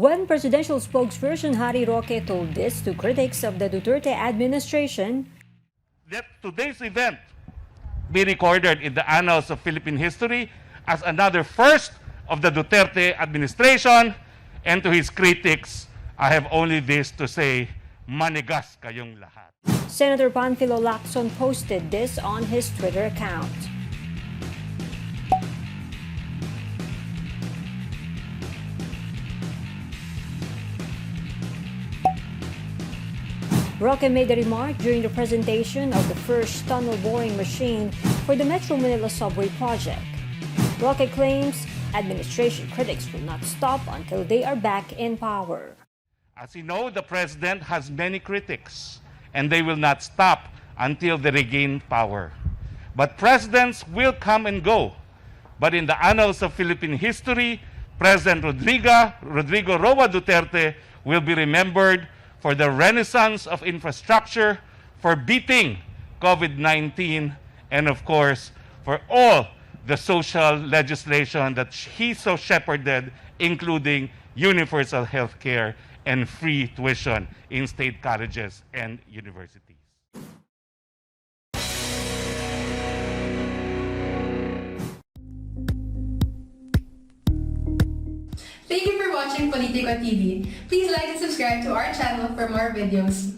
When Presidential Spokesperson Harry Roque told this to critics of the Duterte administration, let today's event be recorded in the annals of Philippine history as another first of the Duterte administration, and to his critics, I have only this to say, manigas kayong lahat. Senator Panfilo Lacson posted this on his Twitter account. Roque made the remark during the presentation of the first tunnel boring machine for the Metro Manila subway project. Roque claims administration critics will not stop until they are back in power. As you know, the president has many critics, and they will not stop until they regain power. But presidents will come and go. But in the annals of Philippine history, President Rodrigo Roa Duterte will be remembered for the renaissance of infrastructure, for beating COVID-19, and of course, for all the social legislation that he so shepherded, including universal health care and free tuition in state colleges and universities. Thank you for watching Politico TV. Please like and subscribe to our channel for more videos.